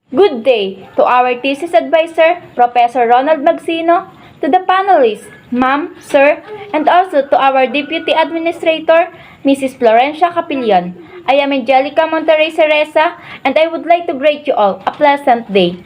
Good day to our thesis advisor, Professor Ronald Magsino, to the panelists, Ma'am, Sir, and also to our Deputy Administrator, Mrs. Florencia Capillion. I am Angelica Monterrey Cereza, and I would like to greet you all a pleasant day.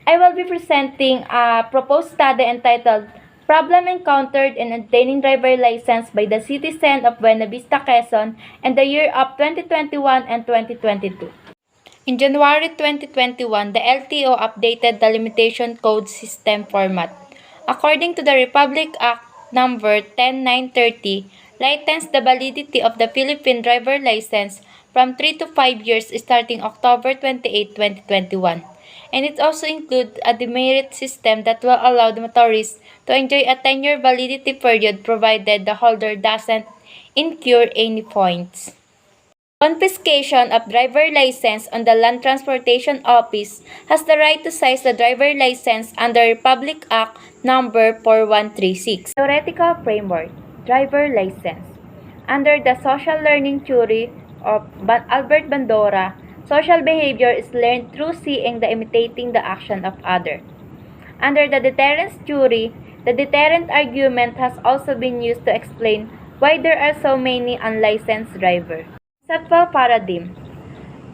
I will be presenting a proposed study entitled Problem Encountered in Obtaining Driver License by the Citizen of Buena Vista, Quezon in the year of 2021 and 2022. In January 2021, the LTO updated the limitation code system format. According to the Republic Act number 10930, lightens the validity of the Philippine driver license from 3 to 5 years starting October 28, 2021. And it also includes a demerit system that will allow the motorists to enjoy a 10-year validity period provided the holder doesn't incur any points. Confiscation of driver license on the Land Transportation Office has the right to seize the driver license under Republic Act number 4136. Theoretical framework, driver license. Under the social learning theory of Albert Bandura, social behavior is learned through seeing the imitating the action of other. Under the deterrence theory, the deterrent argument has also been used to explain why there are so many unlicensed drivers. Conceptual paradigm.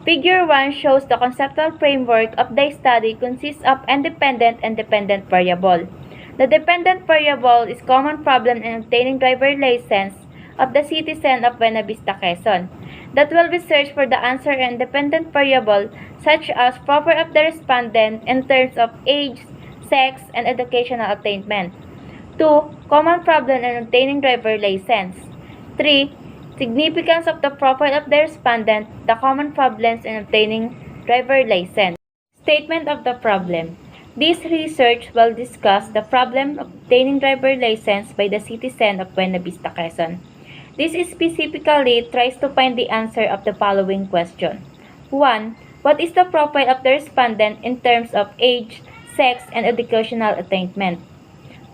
Figure 1 shows the conceptual framework of the study consists of independent and dependent variable. The dependent variable is common problem in obtaining driver license of the citizen of Buena Vista, Quezon. That will be searched for the answer in dependent variable such as proper of the respondent in terms of age, sex, and educational attainment. 2. Common problem in obtaining driver license. 3. Significance of the profile of the respondent, the common problems in obtaining driver license. Statement of the problem. This research will discuss the problem of obtaining driver license by the citizen of Buena Vista, Quezon. This specifically tries to find the answer of the following question. 1. What is the profile of the respondent in terms of age, sex, and educational attainment?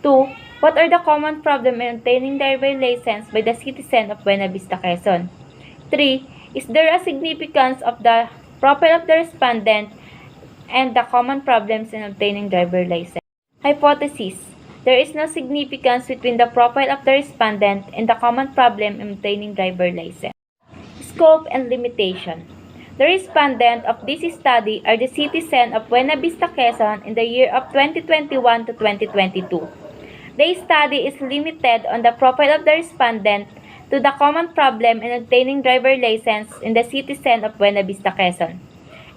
2. What are the common problems in obtaining driver license by the citizen of Buena Vista, Quezon? 3. Is there a significance of the profile of the respondent and the common problems in obtaining driver license? Hypothesis. There is no significance between the profile of the respondent and the common problem in obtaining driver license. Scope and limitation. The respondent of this study are the citizen of Buena Vista, Quezon in the year of 2021 to 2022. The study is limited on the profile of the respondent to the common problem in obtaining driver license in the citizen of Buena Vista, Quezon,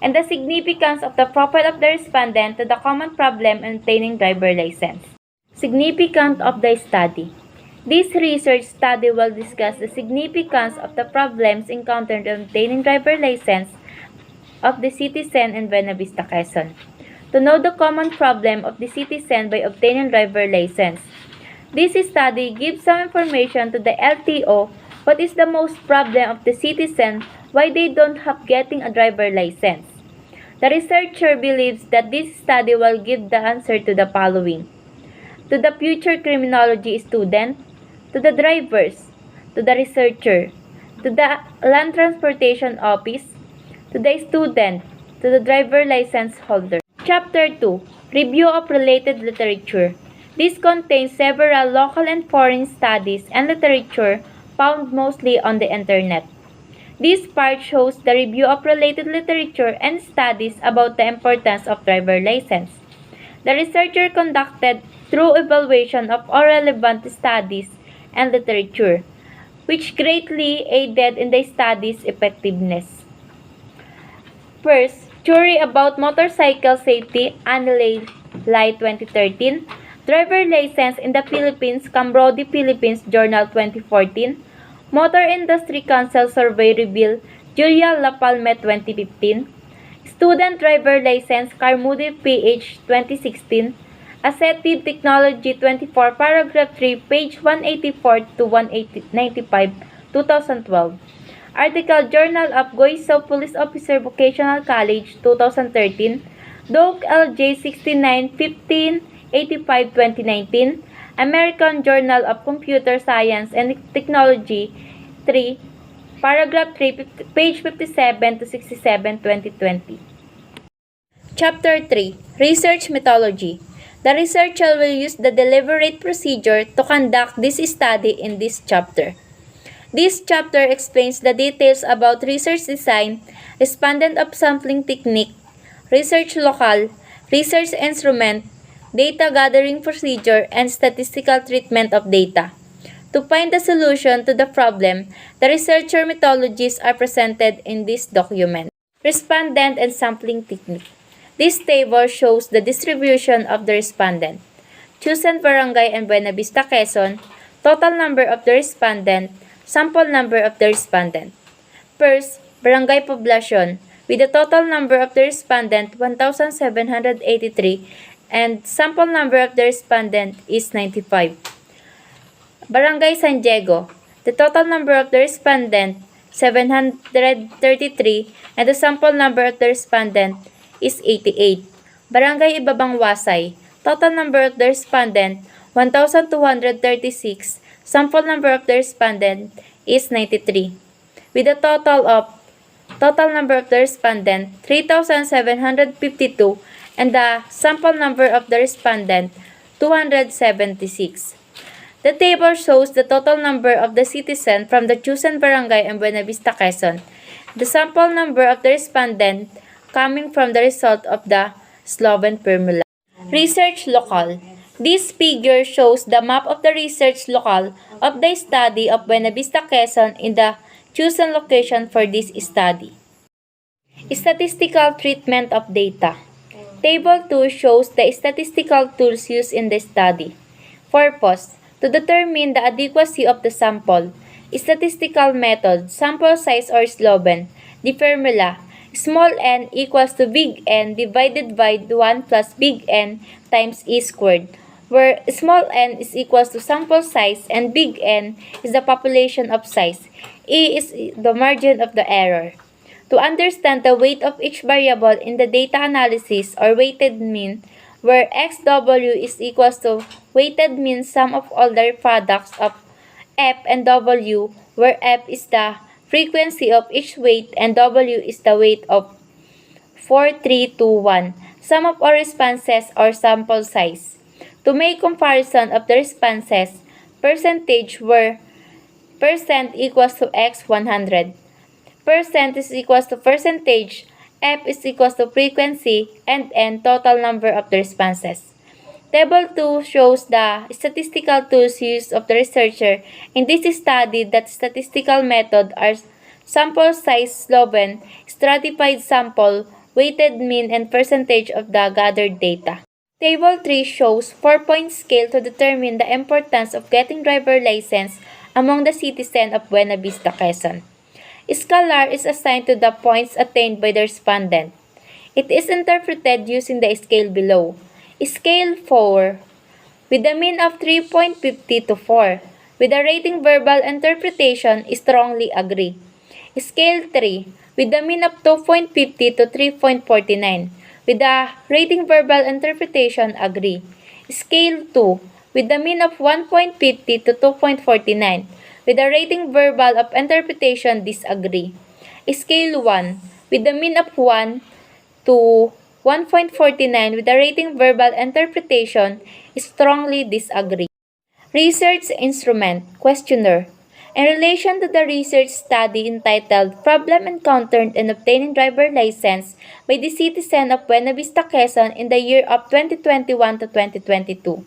and the significance of the profile of the respondent to the common problem in obtaining driver license. Significance of the study. This research study will discuss the significance of the problems encountered in obtaining driver license of the citizen in Buena Vista, Quezon. To know the common problem of the citizen by obtaining driver license. This study gives some information to the LTO what is the most problem of the citizen, why they don't have getting a driver license. The researcher believes that this study will give the answer to the following. To the future criminology student, to the drivers, to the researcher, to the Land Transportation Office, to the student, to the driver license holder. Chapter 2. Review of related literature. This contains several local and foreign studies and literature found mostly on the internet. This part shows the review of related literature and studies about the importance of driver license. The researcher conducted thorough evaluation of all relevant studies and literature, which greatly aided in the study's effectiveness. First, Theory about Motorcycle Safety, Anilay 2013, Driver License in the Philippines, Cambrodi Philippines Journal 2014, Motor Industry Council Survey Reveal, Julia La Palme 2015, Student Driver License, Carmody PH 2016, Accepted Technology 24, Paragraph 3, page 184 to 195, 2012. Article Journal of Goiso Police Officer Vocational College 2013, Doc LJ 69 1585 2019, American Journal of Computer Science and Technology 3, paragraph 3, page 57 to 67 2020. Chapter 3. Research Methodology. The researcher will use the deliberate procedure to conduct this study in this chapter. This chapter explains the details about research design, respondent upsampling technique, research locale, research instrument, data gathering procedure, and statistical treatment of data. To find the solution to the problem, the researcher methodologies are presented in this document. Respondent and sampling technique. This table shows the distribution of the respondent. Chosen Barangay and Buena Vista, Quezon, total number of the respondent, sample number of the respondent. First, Barangay Poblacion, with the total number of the respondent 1,783 and sample number of the respondent is 95. Barangay San Diego, the total number of the respondent 733 and the sample number of the respondent is 88. Barangay Ibabang Wasay, total number of the respondent 1,236, sample number of the respondent is 93. With a total number of the respondent 3,752 and the sample number of the respondent 276. The table shows the total number of the citizen from the chosen barangay in Buena Vista, Quezon. The sample number of the respondent coming from the result of the Sloven formula. Research locale. This figure shows the map of the research locale of the study of Buena Vista, Quezon in the chosen location for this study. Statistical treatment of data. Table 2 shows the statistical tools used in the study. Purpose: to determine the adequacy of the sample. Statistical method: sample size or Sloven. The formula: small n equals to big N divided by 1 plus big N times E squared, where small n is equals to sample size and big N is the population of size. E is the margin of the error. To understand the weight of each variable in the data analysis or weighted mean, where XW is equals to weighted mean sum of all the products of F and W, where F is the frequency of each weight and W is the weight of 4321, sum of all responses or sample size. To make comparison of the responses, percentage where percent equals to X100, percent is equals to percentage, F is equals to frequency, and N total number of the responses. Table 2 shows the statistical tools used of the researcher in this study. That statistical method are sample size Sloven, stratified sample, weighted mean, and percentage of the gathered data. Table 3 shows 4-point scale to determine the importance of getting driver license among the citizen of Buena Vista, Quezon. Scalar is assigned to the points attained by the respondent. It is interpreted using the scale below. Scale 4, with a mean of 3.50 to 4, with a rating verbal interpretation, strongly agree. Scale 3, with a mean of 2.50 to 3.49, with a rating verbal interpretation, agree. Scale 2, with a mean of 1.50 to 2.49, with a rating verbal of interpretation, disagree. Scale 1, with a mean of 1 to 1.49 with a rating verbal interpretation, strongly disagree. Research instrument questionnaire. In relation to the research study entitled Problem Encountered in Obtaining Driver License by the Citizen of Buena Vista, Quezon in the year of 2021 to 2022.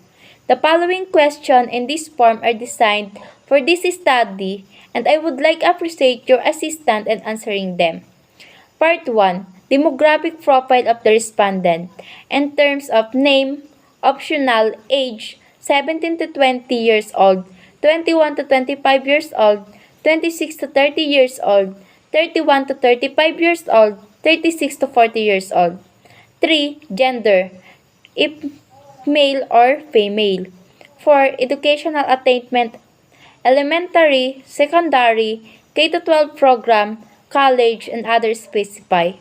The following questions in this form are designed for this study, and I would like to appreciate your assistance in answering them. Part 1. Demographic profile of the respondent in terms of name, optional, age, 17 to 20 years old, 21 to 25 years old, 26 to 30 years old, 31 to 35 years old, 36 to 40 years old. 3. Gender, if male or female. 4. Educational attainment, elementary, secondary, K-12 program, college, and others specify.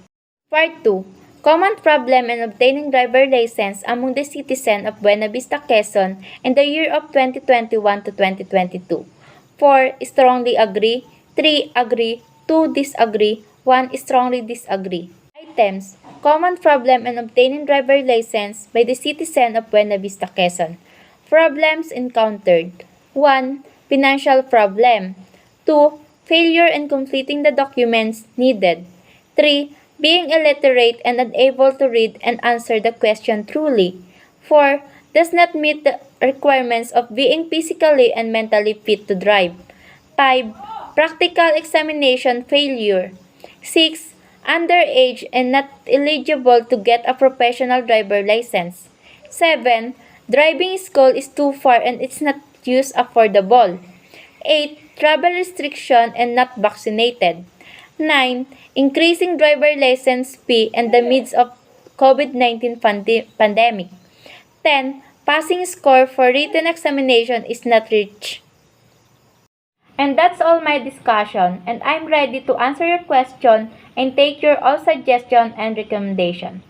Part 2. Common problem in obtaining driver license among the citizen of Buena Vista, Quezon in the year of 2021 to 2022. 4. Strongly agree. 3. Agree. 2. Disagree. 1. Strongly disagree. Items. Common problem in obtaining driver license by the citizen of Buena Vista, Quezon. Problems encountered. 1. Financial problem. 2. Failure in completing the documents needed. 3. Being illiterate and unable to read and answer the question truly. 4. Does not meet the requirements of being physically and mentally fit to drive. 5. Practical examination failure. 6. Underage and not eligible to get a professional driver license. 7. Driving school is too far and it's not use affordable. 8. Travel restriction and not vaccinated. 9. Increasing driver license fee in the midst of COVID-19 pandemic. 10. Passing score for written examination is not reached. And that's all my discussion, and I'm ready to answer your question and take your all suggestion and recommendation.